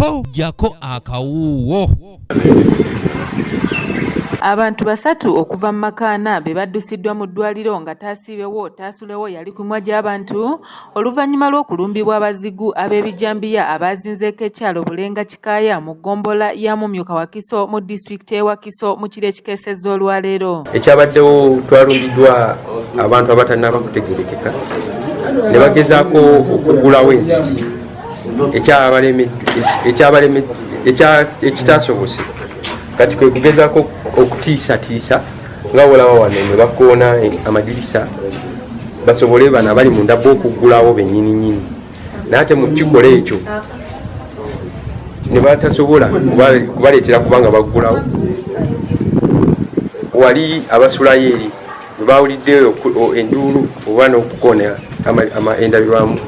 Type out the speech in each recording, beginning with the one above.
po jako akawuwo. Abantu basatu okuva mu makaana be baddusiddwa mu ddwaliro nga taasiibewo taasulewo yali kumwa gy'abantu oluvannyuma lw'okulumbibwa abazigu ab'ebijambiya abaazinzeeko ekyalo Bulenga Kikaaya mu ggombolola ya Mumyuka Wakiso mu disitulikiti y'e Wakiso mu kiro ekikeesezza olwaleero. Ekyabaddewo twalumbiddwa abantu abatannaba kutegeerekeka ne bagezaako okugulawo enzigi ekitasobose kati kwe kugezaako okutiisatiisa nga olaba wano ne bakoona amadirisa basobole bano abali munda b'okuggulawo bennyininyini naye ate mu kikola ekyo ne batasobola kubaleetera kubanga baggulawo wali abasulayo eri bwe bawuliddeyo enduulu oba n'okukoona endabirwamu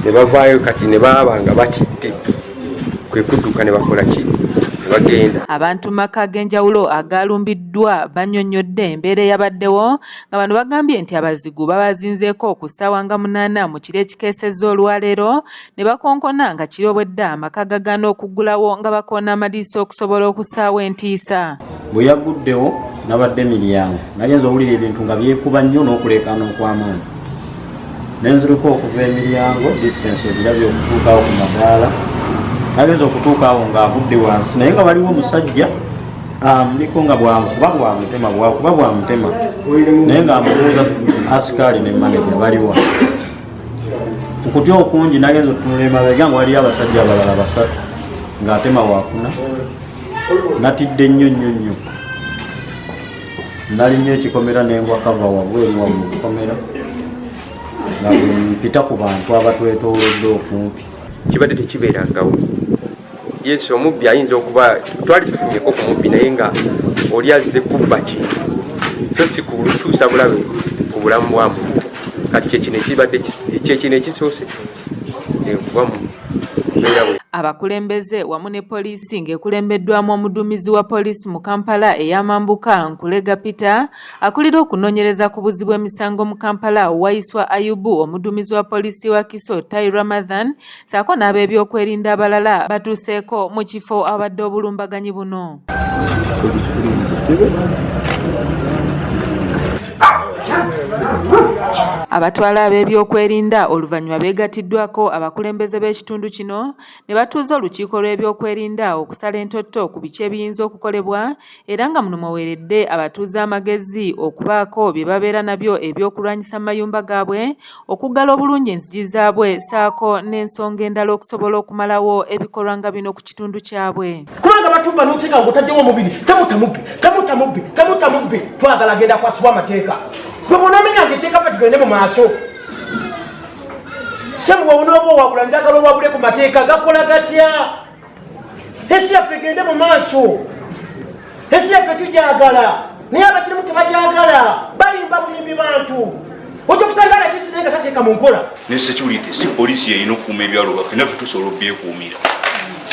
ne bavaayo kati ne baaba nga batidde kwe kudduka ne bakola ki bagenda. Abantu maka ag'enjawulo agaalumbiddwa bannyonnyodde embeera eyabaddewo nga bano bagambye nti abazigu babazinzeeko ku ssaawa nga 8 mu kiro ekikeesezza olwaleero ne bakonkona nga kiro bwedda amaka gagaana okuggulawo nga bakoona amadiriisa okusobola okussaawo entiisa. Bwe yagguddewo nabadde emiryango nagenza owulira ebintu nga byekuba nnyo n'okuleekaana okw'amaanyi nenziriko okuva emiryango distance ebirabye okutuukawo ku madaala nagenza okutuukaawo ng'agudde wansi naye nga waliwo omusajja muliko nga bwakuba bwamutema naye ng'amubuuza asikaali ne maneja baliwa okutya okungi nagenza otunula emabega nga waliyo abasajja abalala basatu ng'atema wakuna natidde nnyo nali nnyo ekikomera nengwa kava wabweru wamu kukomera nga mpita ku bantu abatwetoolodde okumpi. Kibadde tekibeerangawo. Yesu omubbi ayinza okuba twali tufunyeko ku mubbi naye nga oli azze kubba kintu so si kutuusa bulabe ku bulamu bwamu kati kyekino ekisoose okuva mu mbeera bwe. Abakulembeze wamu ne poliisi ng'ekulembeddwamu omuduumizi wa poliisi mu Kampala ey'Amambuka Nkulega Peter, akulira okunoonyereza ku buzzi bw'emisango mu Kampala Waiswa Ayubu, omuduumizi wa poliisi wa Kiso Tai Ramadhan, ssaako n'ab'ebyokwerinda abalala batuuseeko mu kifo abadde obulumbaganyi buno. Abatwala ab'ebyokwerinda oluvannyuma beegatiddwako abakulembeze b'ekitundu kino ne batuuza olukiiko lw'ebyokwerinda okusala entotto ku biki ebiyinza okukolebwa era nga muno mweweeredde abatuuze amagezi okubaako bye babeera nabyo ebyokulwanyisa mayumba gaabwe, okuggala obulungi enzigi zaabwe ssaako n'ensonga endala okusobola okumalawo ebikolwa nga bino ku kitundu kyabwe. Kubanga batumba n'oteeka ng'otaddewo omubiri tamuta mubbi twagala agenda kwasibwa amateeka bwebonamenya ngeteeka fe tugende mu maaso semuwe onaoba owabula njagala owabule ku mateeka gakola gatya ensi yaffe egende mu maaso ensi yaffe tujagala naye abakirimu tebajagala balimba bulimbi bantu ojja kusangala kisire nga tateeka mu nkola ne security si poliisi yeyina okukuuma ebyalo baffe naffe tusobola obyekuumira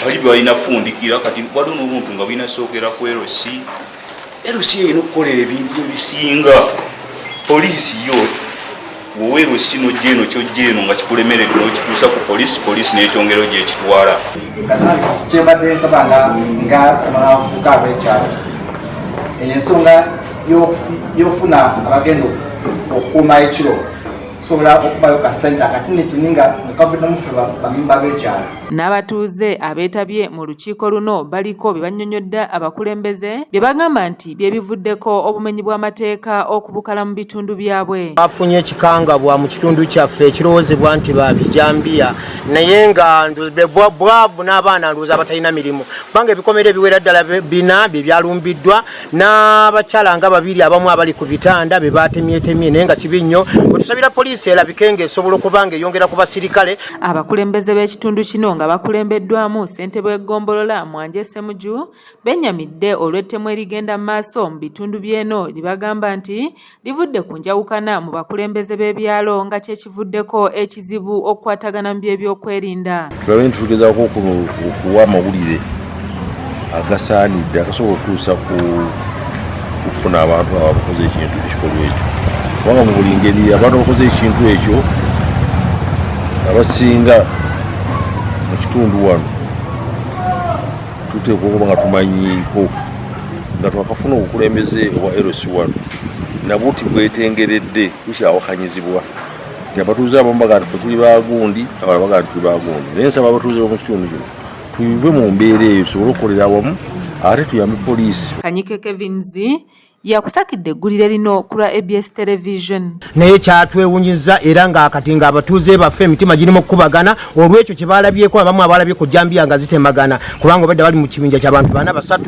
bali balina fundikira kati waliwo n'obuntu nga bulina sookera ku LC yeyina okukola ebintu ebisinga poliisi yo woweero sino jeno kyo jeno nga kikulemeredde n'okituusa ku poliisi n'ekyongero gy'ekitwala. Kyembadde nsaba nga samala abavubuka ab'ekyalo ensonga y'okufuna abagenda okukuuma ekiro kusobola okubayo ka ssente akatinitini nga kavuddemu ffe bamemba b'ekyalo. N'abatuuze abeetabye mu lukiiko luno baliko bye bannyonnyodde abakulembeze bye bagamba nti bye bivuddeko obumenyi bw'amateeka okubukala mu bitundu byabwe. Bafunye ekikangabwa mu kitundu kyaffe ekirowoozebwa nti babijambiya naye nga bwavu n'abaana ndowooza abatalina mirimu kubanga ebikomere ebiwera ddala 4 bye byalumbiddwa n'abakyala nga 2 abamu abali ku bitanda bebatemyetemye naye nga kibi nnyo wetusabira poliisi erabike ng'esobola okuba ng'eyongera ku basirikale. Abakulembeze b'ekitundu kino nga bakulembeddwamu ssentebe w'eggombolola Mwanje Ssemuju benyamidde olw'ettemu erigenda mu maaso mu bitundu by'eno lye bagamba nti livudde ku njawukana mu bakulembeze b'ebyalo nga kyekivuddeko ekizibu okukwatagana mu by'ebyokwerinda. Tulabe nti tugezaako okuwa amawulire agasaanidde agasobola okutuusa ku kufuna abantu abakoze ekintu ekikolwa ekyo kubanga mu buli ngeri abantu abakoze ekintu ekyo abasinga mu kitundu wano tuteekwa okuba nga tumanyiiko nga twakafuna obukulembeze obwa LC1 nabwo tibwetengeredde bukyawakanyizibwa nti abatuuze abamu bagaa nti tuli bagundi abalala bagaa nti tuli bagundi naye nsaba abatuuze b'omu kitundu kino tuve mu mbeera eyo tusobole okukolera awamu ate tuyambe poliisi. Kanyike Kevins yakusakidde eggulire lino ku lwa ABS television. Naye kyatwewunyiza era ng'akati ng'abatuuze baffe emitima girimu okukubagana olw'ekyo kye baalabyeko abamu abalabye ku jambiya nga zitemagana kubanga obadde bali mu kibinja ky'abantu bana basatu.